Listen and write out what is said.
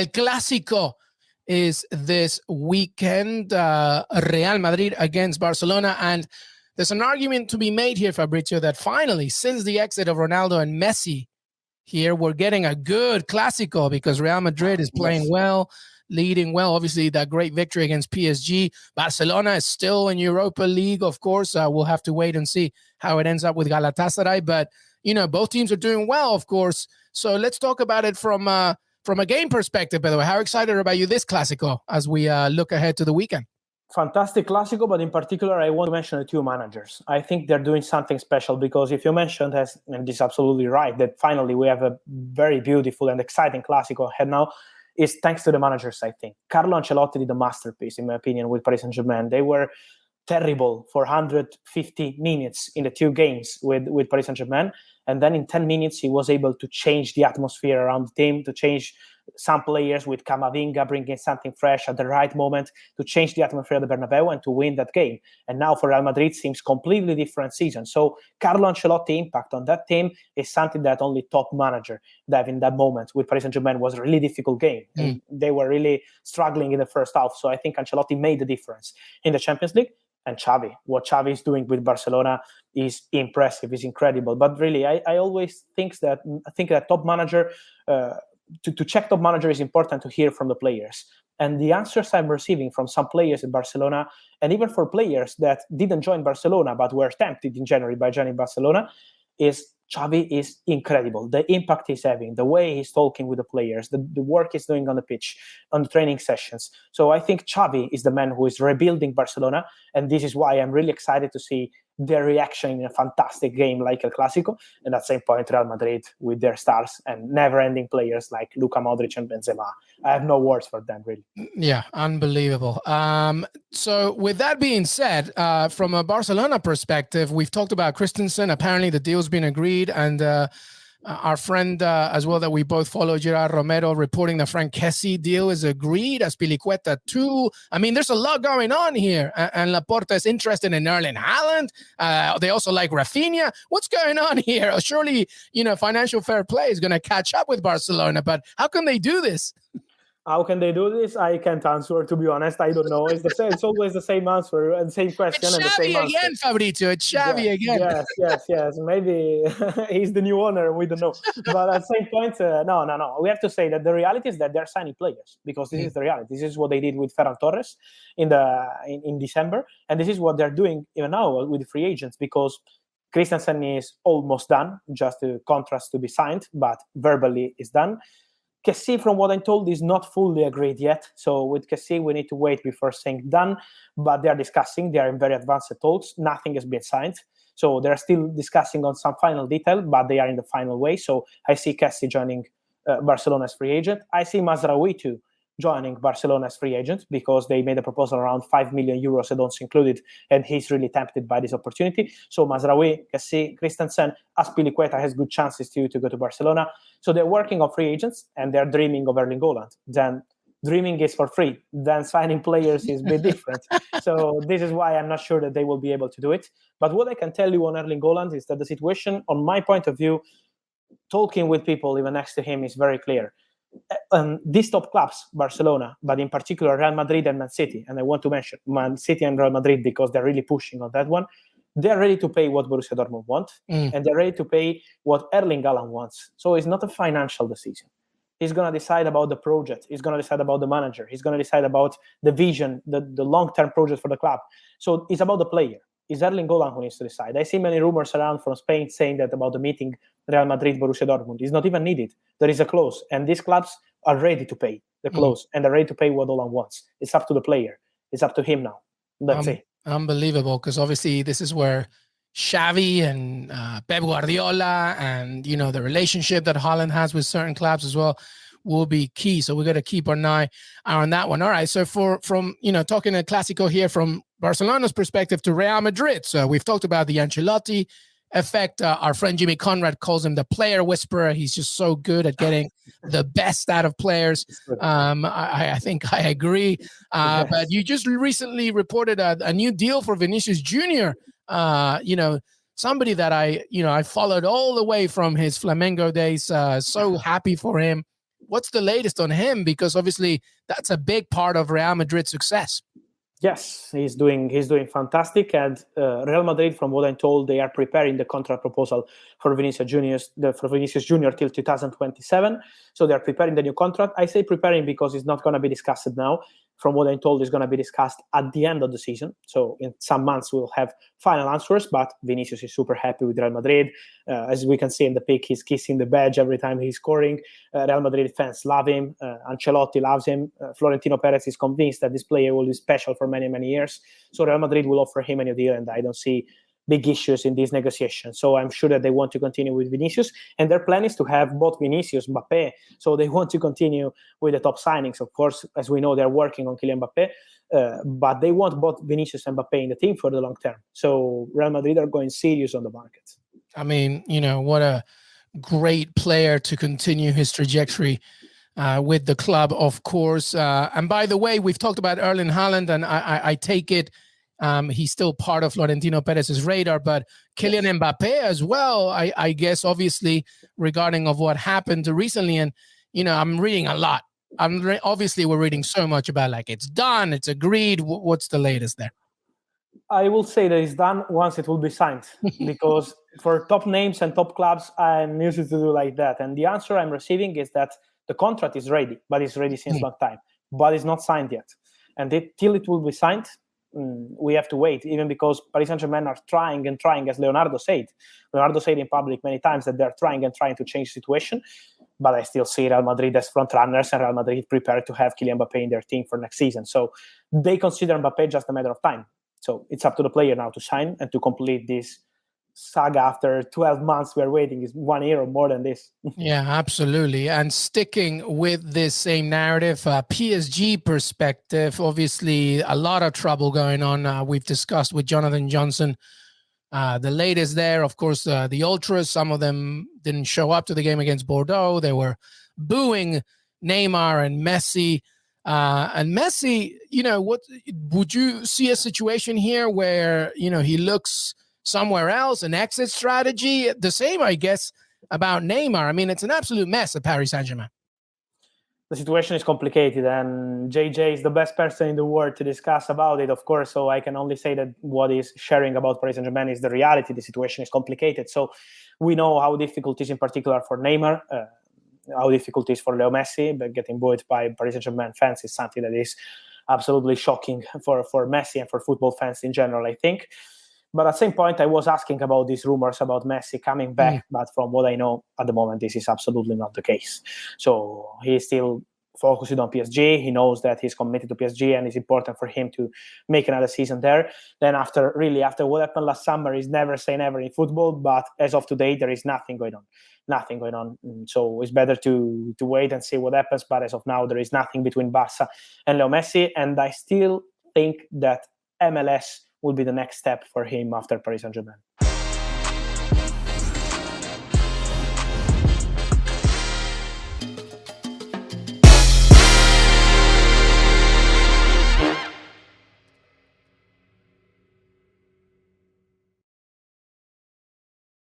El Clásico is this weekend, Real Madrid against Barcelona. And there's an argument to be made here, Fabrizio, that finally, since the exit of Ronaldo and Messi here, we're getting a good Clásico because Real Madrid is playing well, leading well. Obviously, that great victory against PSG. Barcelona is still in Europa League, of course. We'll have to wait and see how it ends up with Galatasaray. But, both teams are doing well, of course. So let's talk about it from a game perspective, by the way. How excited are you this Clásico as we look ahead to the weekend? Fantastic Clásico, but in particular, I want to mention the two managers. I think they're doing something special because if you mentioned, and this is absolutely right, that finally we have a very beautiful and exciting Clásico ahead now, is thanks to the managers, I think. Carlo Ancelotti did a masterpiece, in my opinion, with Paris Saint-Germain. They were terrible for 150 minutes in the two games with Paris Saint-Germain. And then in 10 minutes, he was able to change the atmosphere around the team, to change some players with Camavinga, bringing something fresh at the right moment, to change the atmosphere of the Bernabeu and to win that game. And now for Real Madrid, seems completely different season. So Carlo Ancelotti impact on that team is something that only top manager that in that moment with Paris Saint-Germain was a really difficult game. And they were really struggling in the first half. So I think Ancelotti made the difference in the Champions League. And Xavi, what Xavi is doing with Barcelona is impressive, is incredible. But really, I always think that top manager, to check top manager is important to hear from the players. And the answers I'm receiving from some players in Barcelona, and even for players that didn't join Barcelona but were tempted in January by joining Barcelona, is Xavi is incredible. The impact he's having, the way he's talking with the players, the work he's doing on the pitch, on the training sessions. So I think Xavi is the man who is rebuilding Barcelona, and this is why I'm really excited to see their reaction in a fantastic game like El Clásico, and at the same point Real Madrid with their stars and never-ending players like Luka Modric and Benzema. I have no words for them, really. Yeah, unbelievable. So with that being said, from a Barcelona perspective, we've talked about Christensen. Apparently the deal's been agreed, and our friend as well that we both follow, Gerard Romero, reporting the Frank Kessie deal is agreed, Azpilicueta too. I mean, there's a lot going on here, and Laporta is interested in Erling Haaland. They also like Rafinha. What's going on here? Surely, financial fair play is going to catch up with Barcelona, but how can they do this? How can they do this? I can't answer, to be honest. I don't know. It's the same. It's always the same answer and the same question. It's and Xavi the same again, answer. Fabrizio. It's Xavi again. Yes. Maybe he's the new owner. We don't know. But at the same point, no. We have to say that the reality is that they're signing players because this is the reality. This is what they did with Ferran Torres in December, and this is what they're doing even now with the free agents because Christensen is almost done, just a contract to be signed, but verbally is done. Kessie, from what I'm told, is not fully agreed yet. So with Kessie, we need to wait before saying done. But they are discussing. They are in very advanced talks. Nothing has been signed. So they're still discussing on some final detail, but they are in the final way. So I see Kessie joining Barcelona as free agent. I see Mazraoui too joining Barcelona as free agent because they made a proposal around 5 million euros add-ons included, and he's really tempted by this opportunity. So Mazraoui, Kessie, Christensen, Azpilicueta has good chances to go to Barcelona. So they're working on free agents, and they're dreaming of Erling Haaland. Then dreaming is for free. Then signing players is a bit different. So this is why I'm not sure that they will be able to do it. But what I can tell you on Erling Haaland is that the situation, on my point of view, talking with people even next to him is very clear. These top clubs, Barcelona, but in particular Real Madrid and Man City, and I want to mention Man City and Real Madrid because they're really pushing on that one, they're ready to pay what Borussia Dortmund want, and they're ready to pay what Erling Haaland wants. So it's not a financial decision. He's going to decide about the project. He's going to decide about the manager. He's going to decide about the vision, the long-term project for the club. So it's about the player. It's Erling Haaland who needs to decide. I see many rumors around from Spain saying that about the meeting Real Madrid, Borussia Dortmund. It's not even needed. There is a clause, and these clubs are ready to pay the clause, and they're ready to pay what Haaland wants. It's up to the player. It's up to him now. That's it. Unbelievable, because obviously this is where Xavi and Pep Guardiola and, the relationship that Haaland has with certain clubs as well will be key. So we got to keep an eye on that one. All right. So from talking a Clásico here from Barcelona's perspective to Real Madrid. So we've talked about the Ancelotti effect. Our friend Jimmy Conrad calls him the player whisperer. He's just so good at getting the best out of players. I think I agree. But you just recently reported a new deal for Vinicius Junior. Somebody that I followed all the way from his Flamengo days. So happy for him. what's the latest on him? Because obviously that's a big part of Real Madrid's success. Yes, he's doing fantastic, and Real Madrid, from what I'm told, they are preparing the contract proposal for Vinicius Junior till 2027. So they are preparing the new contract. I say preparing because it's not going to be discussed now. From what I'm told, it's going to be discussed at the end of the season. So in some months we'll have final answers. But Vinicius is super happy with Real Madrid. As we can see in the pic, he's kissing the badge every time he's scoring. Real Madrid fans love him. Ancelotti loves him. Florentino Perez is convinced that this player will be special for many, many years. So Real Madrid will offer him a new deal, and I don't see big issues in these negotiations. So I'm sure that they want to continue with Vinicius, and their plan is to have both Vinicius, Mbappe. So they want to continue with the top signings. Of course, as we know, they're working on Kylian Mbappe, but they want both Vinicius and Mbappe in the team for the long term. So Real Madrid are going serious on the market. I mean, what a great player to continue his trajectory with the club, of course. And by the way, we've talked about Erling Haaland, and I take it he's still part of Florentino Perez's radar, but Kylian Mbappe as well, I guess, obviously, regarding of what happened recently. And, I'm reading a lot. Obviously, we're reading so much about, like, it's done, it's agreed. What's the latest there? I will say that it's done once it will be signed, because for top names and top clubs, I'm used to do like that. And the answer I'm receiving is that the contract is ready, but it's ready since long time, but it's not signed yet. And till it will be signed, we have to wait, even because Paris Saint-Germain are trying and trying, as Leonardo said. Leonardo said in public many times that they're trying and trying to change the situation, but I still see Real Madrid as front runners, and Real Madrid prepared to have Kylian Mbappe in their team for next season. So they consider Mbappe just a matter of time. So it's up to the player now to sign and to complete this saga. After 12 months we're waiting, is 1 year or more than this. Yeah, absolutely. And sticking with this same narrative, PSG perspective, obviously a lot of trouble going on. We've discussed with Jonathan Johnson the latest there. Of course, the ultras, some of them didn't show up to the game against Bordeaux. They were booing Neymar and Messi. And Messi, what would you see a situation here where, he looks somewhere else, an exit strategy? The same, I guess, about Neymar. I mean, it's an absolute mess at Paris Saint-Germain. The situation is complicated, and JJ is the best person in the world to discuss about it, of course. So I can only say that what is sharing about Paris Saint-Germain is the reality. The situation is complicated. So we know how difficult it is, in particular for Neymar, how difficult it is for Leo Messi, but getting booed by Paris Saint-Germain fans is something that is absolutely shocking for Messi and for football fans in general, I think. But at the same point, I was asking about these rumors about Messi coming back. But from what I know at the moment, this is absolutely not the case. So he's still focused on PSG. He knows that he's committed to PSG, and it's important for him to make another season there. Then after what happened last summer, is never say never in football. But as of today, there is nothing going on. So it's better to wait and see what happens. But as of now, there is nothing between Barca and Leo Messi. And I still think that MLS will be the next step for him after Paris Saint-Germain.